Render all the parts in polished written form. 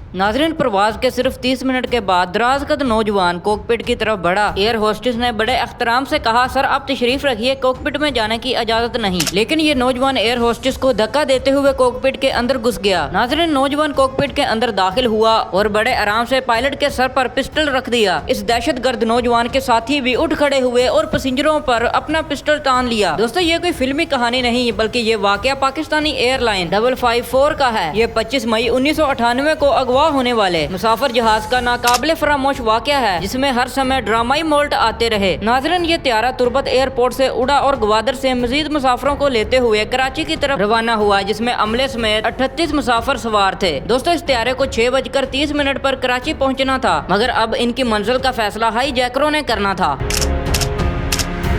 नाज़रीन, परवाज के सिर्फ 30 मिनट के बाद दराज कद नौजवान कॉकपिट की तरफ बढ़ा। एयर होस्टेस ने बड़े एहतराम से कहा, सर आप तशरीफ रखिए, कॉकपिट में जाने की इजाजत नहीं। लेकिन ये नौजवान एयर होस्टेस को धक्का देते हुए कॉकपिट के अंदर घुस गया। नाज़रीन, नौजवान कॉकपिट के अंदर दाखिल हुआ और बड़े आराम से पायलट के सर पर पिस्टल रख दिया। इस दहशतगर्द नौजवान के साथी भी उठ खड़े हुए और पैसेंजरों पर अपना पिस्टल तान लिया। दोस्तों, ये कोई फिल्मी कहानी नहीं बल्कि ये वाकया पाकिस्तानी एयरलाइन 554 का है। ये 25 मई 1998 को अगवा होने वाले मुसाफिर जहाज का नाकाबिले फरामोश वाकया है, जिसमें हर समय ड्रामाई मोल्ट आते रहे। नाज़रीन, ये त्यारा तुर्बत एयरपोर्ट से उड़ा और ग्वादर से मजीद मुसाफिरों को लेते हुए कराची की तरफ रवाना हुआ, जिसमें अमले समेत 38 मुसाफिर सवार थे। दोस्तों, इस त्यारे को 6:30 पर कराची पहुंचना था, मगर अब इनकी मंजिल का फैसला हाई जैकरों ने करना था।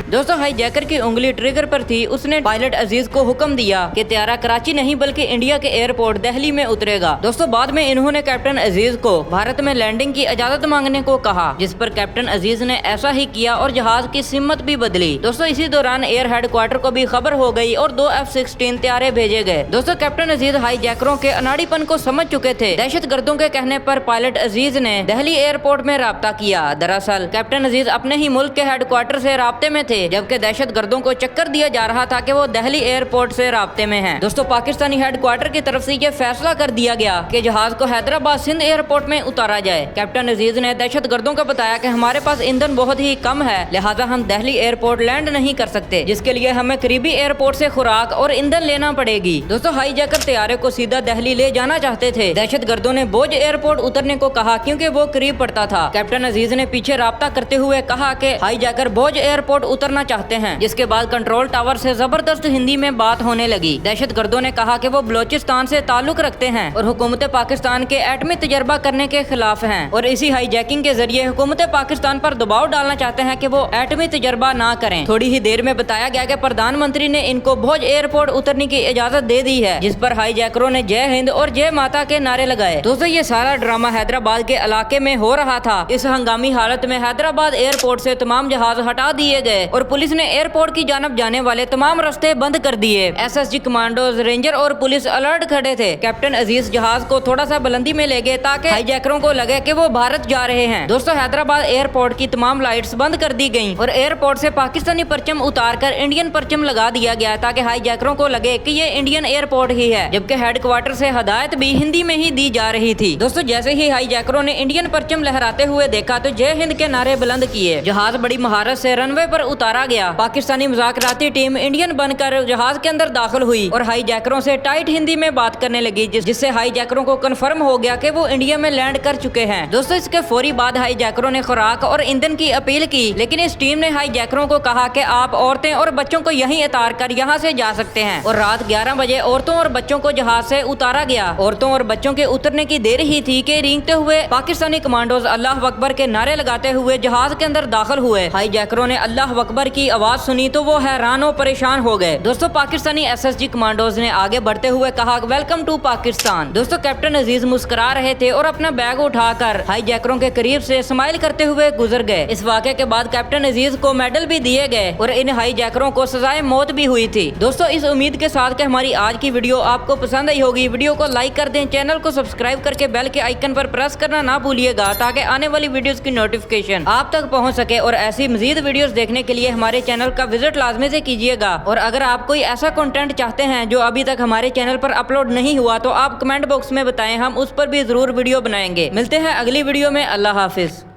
दोस्तों, हाई जैकर की उंगली ट्रिगर पर थी। उसने पायलट अजीज को हुक्म दिया कि त्यारा कराची नहीं बल्कि इंडिया के एयरपोर्ट दिल्ली में उतरेगा। दोस्तों, बाद में इन्होंने कैप्टन अजीज को भारत में लैंडिंग की इजाजत मांगने को कहा, जिस पर कैप्टन अजीज ने ऐसा ही किया और जहाज की सिमत भी बदली। दोस्तों, इसी दौरान एयर हेडक्वार्टर को भी खबर हो गई और 2 F-16 त्यारे भेजे गए। दोस्तों, कैप्टन अजीज हाई जैकरों के अनाड़ीपन को समझ चुके थे। दहशत गर्दों के कहने पर पायलट अजीज ने दिल्ली एयरपोर्ट में राब्ता किया। दरअसल कैप्टन अजीज अपने ही मुल्क के हेडक्वार्टर से राब्ते में थे, जबकि दहशत गर्दों को चक्कर दिया जा रहा था कि वो दिल्ली एयरपोर्ट से राब्ते में हैं। दोस्तों, पाकिस्तानी हेडक्वार्टर की तरफ से ये फैसला कर दिया गया कि जहाज को हैदराबाद सिंध एयरपोर्ट में उतारा जाए। कैप्टन अजीज ने दहशत गर्दों को बताया कि हमारे पास ईंधन बहुत ही कम है, लिहाजा हम दिल्ली एयरपोर्ट लैंड नहीं कर सकते, जिसके लिए हमें करीबी एयरपोर्ट से खुराक और ईंधन लेना पड़ेगी। दोस्तों, हाई जैकर तैयारे को सीधा दिल्ली ले जाना चाहते थे। दहशत गर्दों ने बोझ एयरपोर्ट उतरने को कहा क्योंकि वो करीब पड़ता था। कैप्टन अजीज ने पीछे राब्ता करते हुए कहा कि हाई जैकर बोझ एयरपोर्ट उतरना चाहते हैं, जिसके बाद कंट्रोल टावर से जबरदस्त हिंदी में बात होने लगी। दहशत गर्दों ने कहा कि वो बलोचिस्तान से ताल्लुक रखते हैं और हुकूमत पाकिस्तान के एटमी तजर्बा करने के खिलाफ हैं, और इसी हाई जैकिंग के जरिए हुकूमत पाकिस्तान पर दबाव डालना चाहते हैं कि वो एटमी तजर्बा ना करें। थोड़ी ही देर में बताया गया कि प्रधानमंत्री ने इनको भोज एयरपोर्ट उतरने की इजाजत दे दी है, जिस पर हाई जैकरों ने जय हिंद और जय माता के नारे लगाए। दोस्तों, ये सारा ड्रामा हैदराबाद के इलाके में हो रहा था। इस हंगामी हालत में हैदराबाद एयरपोर्ट से तमाम जहाज हटा दिए गए और पुलिस ने एयरपोर्ट की जानब जाने वाले तमाम रास्ते बंद कर दिए। SSG कमांडोज, रेंजर और पुलिस अलर्ट खड़े थे। कैप्टन अजीज जहाज को थोड़ा सा बुलंदी में ले गए ताकि हाईजैकरों को लगे कि वो भारत जा रहे हैं। दोस्तों, हैदराबाद एयरपोर्ट की तमाम लाइट्स बंद कर दी गईं और एयरपोर्ट से पाकिस्तानी परचम उतारकर इंडियन परचम लगा दिया गया ताकि हाईजैकरों को लगे कि ये इंडियन एयरपोर्ट ही है, जबकि हेडक्वार्टर से हदायत भी हिंदी में ही दी जा रही थी। दोस्तों, जैसे ही हाईजैकरों ने इंडियन परचम लहराते हुए देखा तो जय हिंद के नारे बुलंद किए। जहाज बड़ी महारत से रनवे पर उतारा गया। पाकिस्तानी मुज़ाकराती टीम इंडियन बनकर जहाज के अंदर दाखिल हुई और हाई जैकरों से टाइट हिंदी में बात करने लगी, जिससे हाई जैकरों को कंफर्म हो गया कि वो इंडिया में लैंड कर चुके हैं। दोस्तों, इसके फौरी बाद हाई जैकरों ने खुराक और ईंधन की अपील की, लेकिन इस टीम ने हाई जैकरों को कहा कि आप औरतें और बच्चों को यहीं उतार कर यहाँ से जा सकते हैं, और रात 11 बजे औरतों और बच्चों को जहाज से उतारा गया। औरतों और बच्चों के उतरने की देर ही थी कि रेंगते हुए पाकिस्तानी कमांडोज अल्लाह अकबर के नारे लगाते हुए जहाज के अंदर दाखिल हुए। हाई जैकरों ने अल्लाह अकबर की आवाज सुनी तो वो हैरान और परेशान हो गए। दोस्तों, पाकिस्तानी SSG कमांडोज ने आगे बढ़ते हुए कहा, वेलकम टू पाकिस्तान। दोस्तों, कैप्टन अजीज मुस्कुरा रहे थे और अपना बैग उठाकर हाई जैकरों के करीब से स्माइल करते हुए गुजर गए। इस वाक़े के बाद कैप्टन अजीज को मेडल भी दिए गए और इन हाई जैकरों को सजाए मौत भी हुई थी। दोस्तों, इस उम्मीद के साथ कि हमारी आज की वीडियो आपको पसंद आई होगी, वीडियो को लाइक कर दें, चैनल को सब्सक्राइब करके बेल के आइकन पर प्रेस करना ना भूलिएगा ताकि आने वाली वीडियोस की नोटिफिकेशन आप तक पहुंच सके, और ऐसी मजीद वीडियोस देखने के लिए हमारे चैनल का विजिट लाजमी से कीजिएगा। और अगर आप कोई ऐसा कंटेंट चाहते हैं जो अभी तक हमारे चैनल पर अपलोड नहीं हुआ तो आप कमेंट बॉक्स में बताएं, हम उस पर भी जरूर वीडियो बनाएंगे। मिलते हैं अगली वीडियो में। अल्लाह हाफिज।